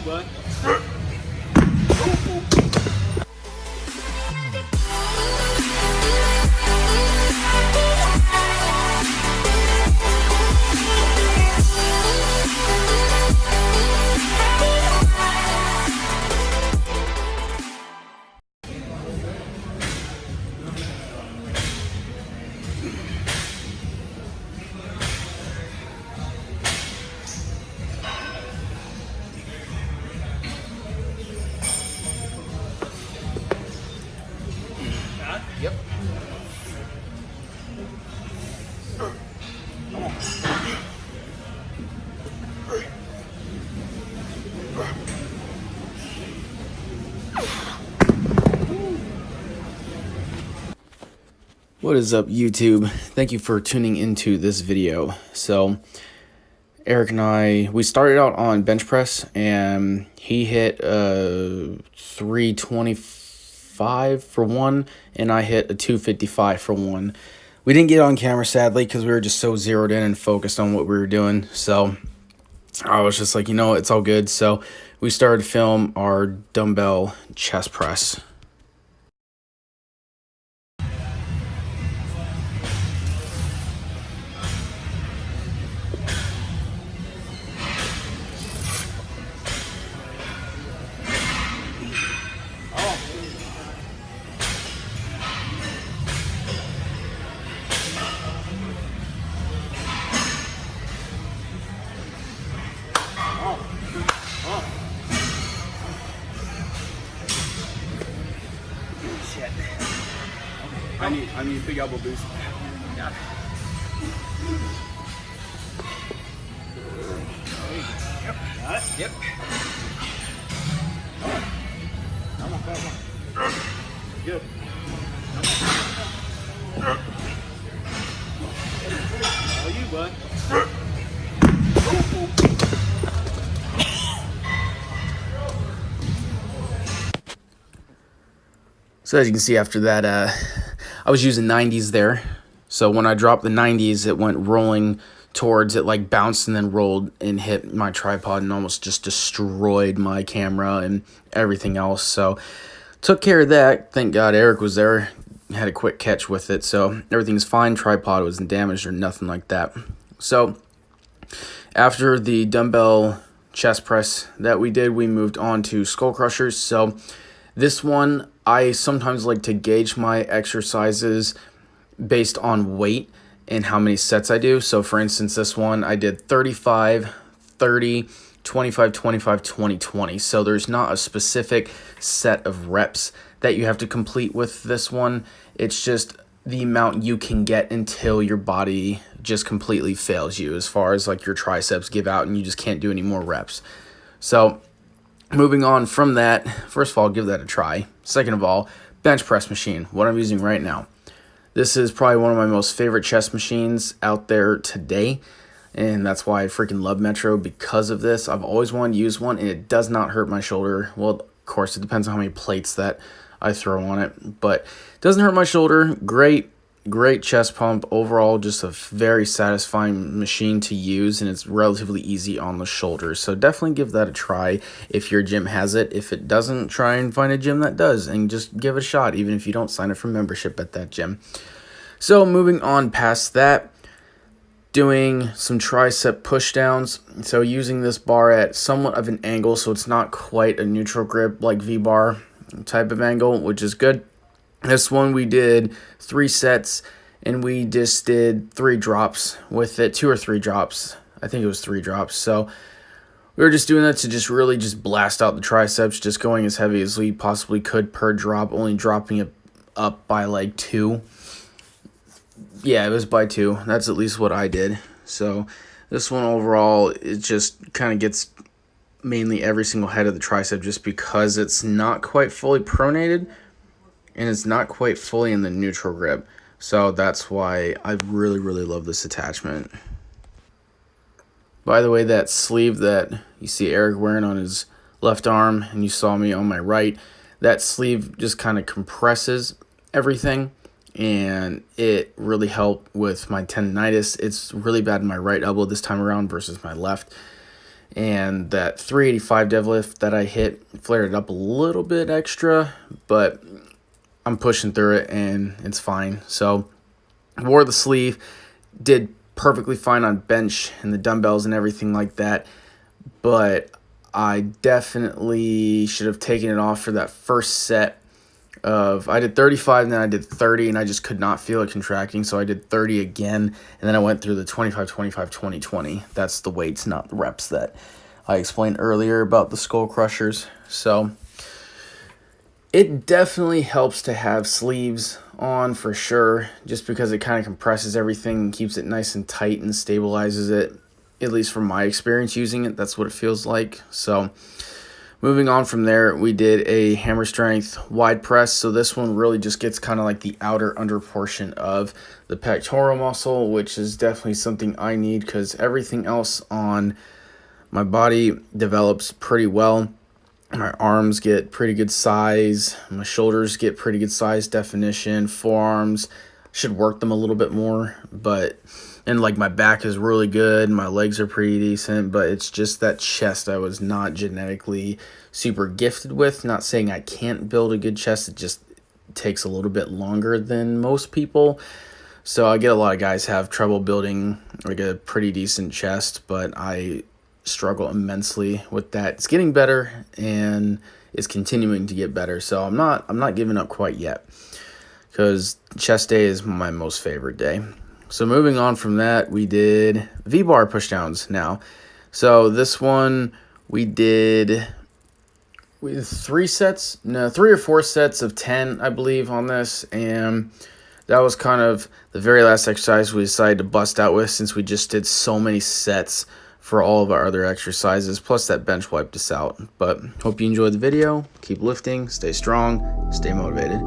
bud. Yep. What is up, YouTube? Thank you for tuning into this video. So Eric and I, we started out on bench press and he hit 325 for one and I hit a 255 for one. We didn't get on camera, sadly, because we were just so zeroed in and focused on what we were doing. So I was just like, you know, it's all good. So we started to film our dumbbell chest press. Shit. I need a big elbow boost. Got it. Yep. Got it. Yep. Come on, come on. Good. All you, bud. So as you can see after that, I was using 90s there. So when I dropped the 90s, it went rolling towards it, like bounced and then rolled and hit my tripod and almost just destroyed my camera and everything else. So took care of that. Thank God Eric was there, had a quick catch with it. So everything's fine. Tripod wasn't damaged or nothing like that. So after the dumbbell chest press that we did, we moved on to skull crushers. So this one, I sometimes like to gauge my exercises based on weight and how many sets I do. So for instance, this one I did 35, 30, 25, 25, 20, 20. So there's not a specific set of reps that you have to complete with this one. It's just the amount you can get until your body just completely fails you, as far as like your triceps give out and you just can't do any more reps. So moving on from that, first of all, give that a try. Second of all, bench press machine, what I'm using right now. This is probably one of my most favorite chest machines out there today, and that's why I freaking love Metro, because of this. I've always wanted to use one, and it does not hurt my shoulder. Well, of course, it depends on how many plates that I throw on it, but it doesn't hurt my shoulder. Great chest pump. Overall, just a very satisfying machine to use, and it's relatively easy on the shoulders. So definitely give that a try if your gym has it. If it doesn't, try and find a gym that does, and just give it a shot, even if you don't sign up for membership at that gym. So moving on past that, doing some tricep push downs. So using this bar at somewhat of an angle, so it's not quite a neutral grip like V-bar type of angle, which is good. This one we did 3 sets, and we just did 3 drops with it, 2 or 3 drops. I think it was 3 drops. So we were just doing that to just really just blast out the triceps, just going as heavy as we possibly could per drop, only dropping it up by like 2. Yeah, it was by 2. That's at least what I did. So this one overall, it just kind of gets mainly every single head of the tricep, just because it's not quite fully pronated and it's not quite fully in the neutral grip. So that's why I really, really love this attachment. By the way, that sleeve that you see Eric wearing on his left arm and you saw me on my right, that sleeve just kind of compresses everything, and it really helped with my tendonitis. It's really bad in my right elbow this time around versus my left. And that 385 deadlift that I hit flared it up a little bit extra, but I'm pushing through it and it's fine. So wore the sleeve, did perfectly fine on bench and the dumbbells and everything like that, but I definitely should have taken it off for that first set of, I did 35 and then I did 30 and I just could not feel it contracting, so I did 30 again, and then I went through the 25 25 20 20. That's the weights, not the reps that I explained earlier about the skull crushers. So it definitely helps to have sleeves on for sure, just because it kind of compresses everything and keeps it nice and tight and stabilizes it, at least from my experience using it. That's what it feels like. So moving on from there, we did a hammer strength wide press. So this one really just gets kind of like the outer under portion of the pectoral muscle, which is definitely something I need because everything else on my body develops pretty well. My arms get pretty good size. My shoulders get pretty good size definition. Forearms, should work them a little bit more, and like my back is really good. My legs are pretty decent, but it's just that chest I was not genetically super gifted with. Not saying I can't build a good chest. It just takes a little bit longer than most people. So I get a lot of guys have trouble building like a pretty decent chest, but I struggle immensely with that. It's getting better and it's continuing to get better. So I'm not giving up quite yet, because chest day is my most favorite day. So moving on from that, we did V-bar pushdowns now. So this one we did 3 or 4 sets of 10, I believe, on this, and that was kind of the very last exercise we decided to bust out with, since we just did so many sets for all of our other exercises, plus that bench wiped us out. But hope you enjoyed the video. Keep lifting, stay strong, stay motivated.